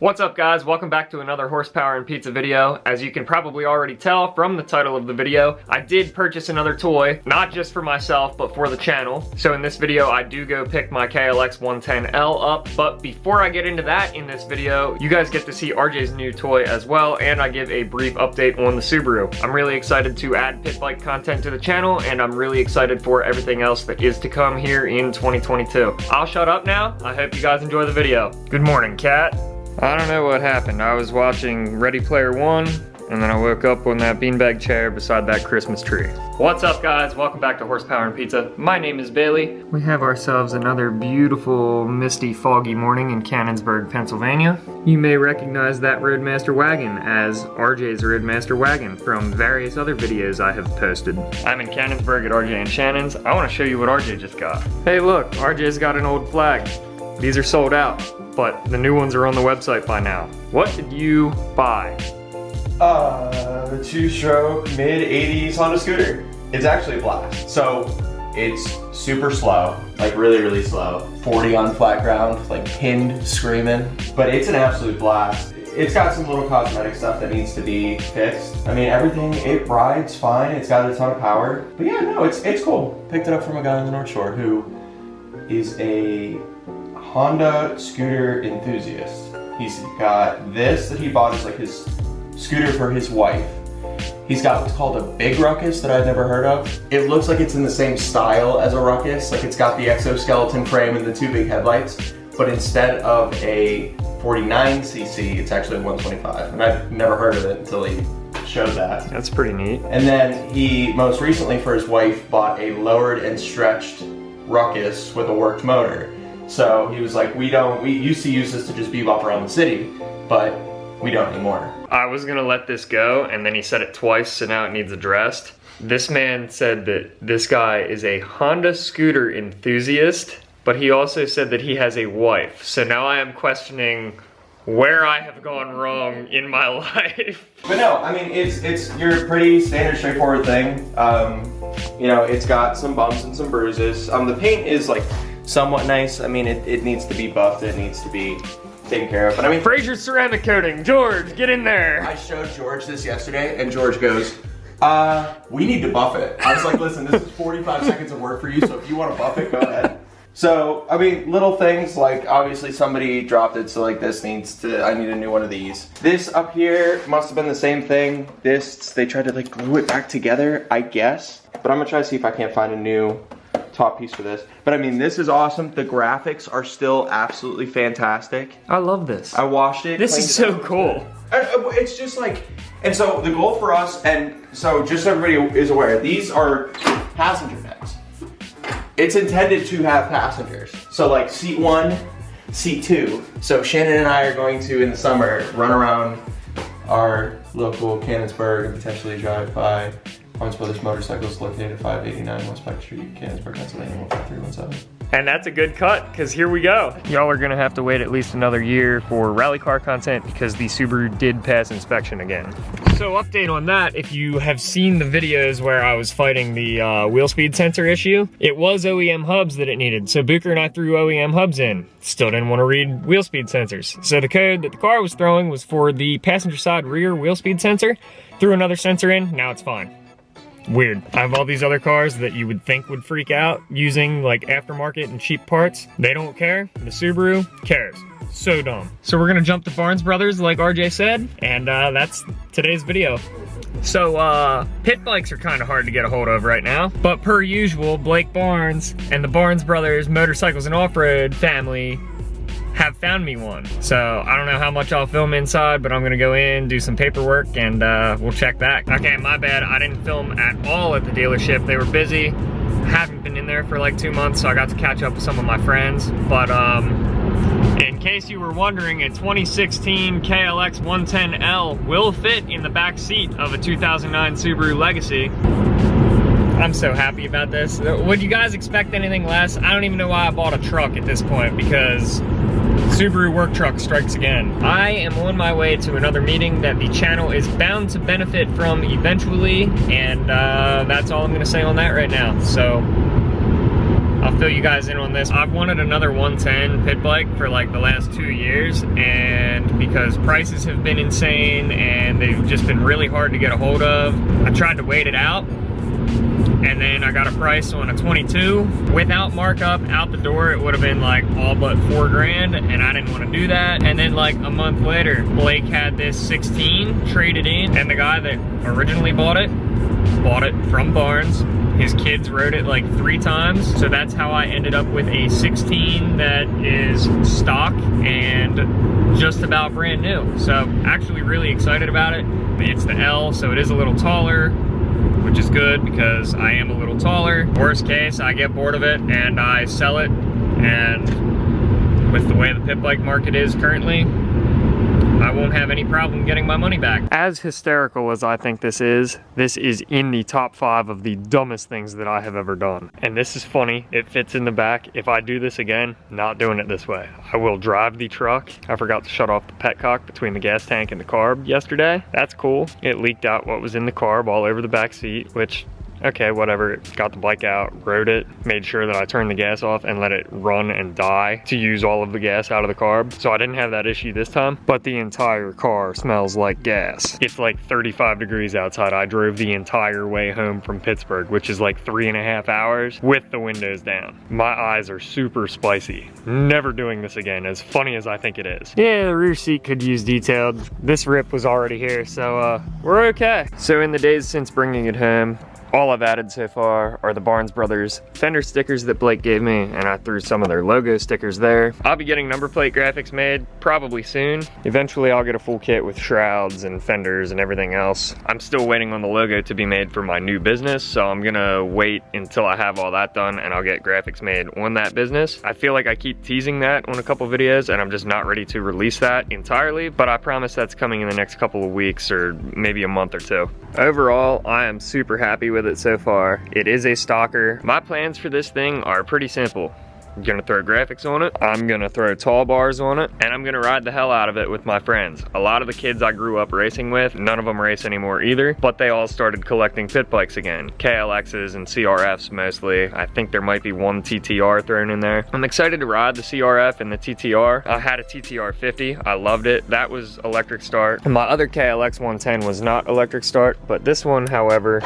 What's up guys, welcome back to another horsepower and pizza video. As you can probably already tell from the title of the video, I did purchase another toy, not just for myself, but for the channel. So in this video, I do go pick my KLX110L up, but before I get into that in this video, you guys get to see RJ's new toy as well, and I give a brief update on the Subaru. I'm really excited to add pit bike content to the channel, and I'm really excited for everything else that is to come here in 2022. I'll shut up now. I hope you guys enjoy the video. Good morning, Cat. I don't know what happened. I was watching Ready Player One, and then I woke up on that beanbag chair beside that Christmas tree. What's up guys? Welcome back to Horsepower and Pizza. My name is Bailey. We have ourselves another beautiful, misty, foggy morning in Canonsburg, Pennsylvania. You may recognize that Roadmaster wagon as RJ's Roadmaster wagon from various other videos I have posted. I'm in Canonsburg at RJ and Shannon's. I want to show you what RJ just got. Hey look, RJ's got an old flag. These are sold out, but the new ones are on the website by now. What did you buy? The two-stroke mid-80s Honda scooter. It's actually a blast. So it's super slow, like really slow. 40 on flat ground, like pinned, screaming. But it's an absolute blast. It's got some little cosmetic stuff that needs to be fixed. I mean, everything, it rides fine. It's got a ton of power. But yeah, no, it's cool. Picked it up from a guy on the North Shore who is a Honda scooter enthusiast. He's got this that he bought as like his scooter for his wife. He's got what's called a big ruckus that I've never heard of. It looks like it's in the same style as a ruckus, like it's got the exoskeleton frame and the two big headlights, but instead of a 49cc, it's actually a 125, and I've never heard of it until he showed that. That's pretty neat. And then he, most recently for his wife, bought a lowered and stretched ruckus with a worked motor. So he was like, we used to use this to just bebop around the city, but we don't anymore. I was gonna let this go, and then he said it twice, so now it needs addressed. This man said that this guy is a Honda scooter enthusiast, but he also said that he has a wife. So now I am questioning where I have gone wrong in my life. But no, I mean, it's your pretty standard, straightforward thing. You know, it's got some bumps and some bruises. The paint is like somewhat nice. I mean, it needs to be buffed, it needs to be taken care of. But I mean, Fraser ceramic coating. George, get in there. I showed George this yesterday, and George goes, we need to buff it. I was like, listen, this is 45 seconds of work for you, so if you want to buff it, go ahead. So, I mean, little things like, obviously somebody dropped it, so like this needs to, I need a new one of these. This up here must have been the same thing. This, they tried to like glue it back together, I guess. But I'm gonna try to see if I can't find a new top piece for this. But I mean, this is awesome. The graphics are still absolutely fantastic. I love this. I washed it. This is so cool. It's just like, and so the goal for us, and so just so everybody is aware, these are passenger decks. It's intended to have passengers. So like seat 1, seat 2. So Shannon and I are going to, in the summer, run around our local Canonsburg and potentially drive by Barnes Brothers Motorcycles located at 589 West Pike Street, Canonsburg, Pennsylvania, 15317. And that's a good cut, because here we go. Y'all are gonna have to wait at least another year for rally car content because the Subaru did pass inspection again. So update on that, if you have seen the videos where I was fighting the wheel speed sensor issue, it was OEM hubs that it needed. So Bucher and I threw OEM hubs in. Still didn't want to read wheel speed sensors. So the code that the car was throwing was for the passenger side rear wheel speed sensor. Threw another sensor in, now it's fine. Weird. I have all these other cars that you would think would freak out using like aftermarket and cheap parts. They don't care. The Subaru cares. So dumb. So we're gonna jump to Barnes Brothers like RJ said, and that's today's video. So pit bikes are kind of hard to get a hold of right now, but per usual, Blake Barnes and the Barnes Brothers Motorcycles and Off-Road family have found me one. So I don't know how much I'll film inside, but I'm gonna go in, do some paperwork, and we'll check back. Okay, my bad, I didn't film at all at the dealership. They were busy. Haven't been in there for like 2 months, so I got to catch up with some of my friends. But in case you were wondering, a 2016 KLX110L will fit in the back seat of a 2009 Subaru Legacy. I'm so happy about this. Would you guys expect anything less? I don't even know why I bought a truck at this point, because Subaru work truck strikes again. I am on my way to another meeting that the channel is bound to benefit from eventually, and that's all I'm gonna say on that right now. So I'll fill you guys in on this. I've wanted another 110 pit bike for like the last 2 years, and because prices have been insane and they've just been really hard to get a hold of, I tried to wait it out. And then I got a price on a 22 without markup out the door. It would have been like all but $4 and I didn't want to do that. And then like a month later, Blake had this 16 traded in, and the guy that originally bought it from Barnes. His kids rode it like 3 times. So that's how I ended up with a 16 that is stock and just about brand new. So actually really excited about it. It's the L, so it is a little taller, which is good because I am a little taller. Worst case, I get bored of it and I sell it, and with the way the pit bike market is currently, I won't have any problem getting my money back. As hysterical as I think this is in the top 5 of the dumbest things that I have ever done. And this is funny, it fits in the back. If I do this again, not doing it this way. I will drive the truck. I forgot to shut off the petcock between the gas tank and the carb yesterday. That's cool. It leaked out what was in the carb all over the back seat, which, okay, whatever. Got the bike out, rode it, made sure that I turned the gas off and let it run and die to use all of the gas out of the carb. So I didn't have that issue this time, but the entire car smells like gas. It's like 35 degrees outside. I drove the entire way home from Pittsburgh, which is like 3.5 hours with the windows down. My eyes are super spicy. Never doing this again, as funny as I think it is. Yeah, the rear seat could use detailed. This rip was already here, so we're okay. So in the days since bringing it home, all I've added so far are the Barnes Brothers fender stickers that Blake gave me, and I threw some of their logo stickers there. I'll be getting number plate graphics made probably soon. Eventually I'll get a full kit with shrouds and fenders and everything else. I'm still waiting on the logo to be made for my new business, so I'm gonna wait until I have all that done and I'll get graphics made on that business. I feel like I keep teasing that on a couple videos and I'm just not ready to release that entirely, but I promise that's coming in the next couple of weeks or maybe a month or 2. Overall, I am super happy with it so far. It is a stalker. My plans for this thing are pretty simple. I'm gonna throw graphics on it, I'm gonna throw tall bars on it, and I'm gonna ride the hell out of it with my friends. A lot of the kids I grew up racing with, none of them race anymore either, but they all started collecting pit bikes again. KLXs and CRFs mostly. I think there might be one TTR thrown in there. I'm excited to ride the CRF and the TTR. I had a TTR 50, I loved it. That was electric start. My other KLX110 was not electric start, but this one, however,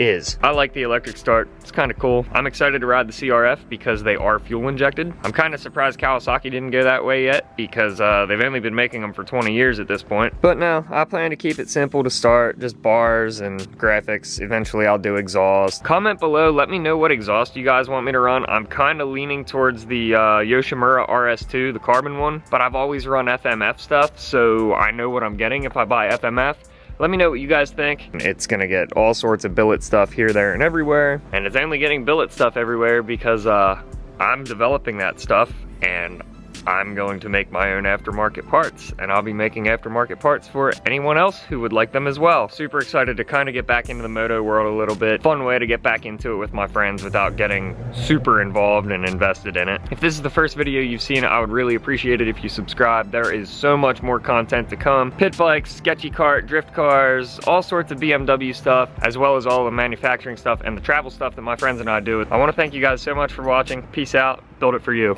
is. I like the electric start, it's kind of cool. I'm excited to ride the CRF because they are fuel injected. I'm kind of surprised Kawasaki didn't go that way yet because they've only been making them for 20 years at this point. But no, I plan to keep it simple to start, just bars and graphics. Eventually I'll do exhaust. Comment below, let me know what exhaust you guys want me to run. I'm kind of leaning towards the Yoshimura RS2, the carbon one, but I've always run FMF stuff, so I know what I'm getting if I buy FMF. Let me know what you guys think. It's gonna get all sorts of billet stuff here, there, and everywhere. And it's only getting billet stuff everywhere because I'm developing that stuff and I'm going to make my own aftermarket parts, and I'll be making aftermarket parts for anyone else who would like them as well. Super excited to kind of get back into the moto world a little bit. Fun way to get back into it with my friends without getting super involved and invested in it. If this is the first video you've seen, I would really appreciate it if you subscribe. There is so much more content to come. Pit bikes, sketchy kart, drift cars, all sorts of BMW stuff, as well as all the manufacturing stuff and the travel stuff that my friends and I do. I want to thank you guys so much for watching. Peace out. Build it for you.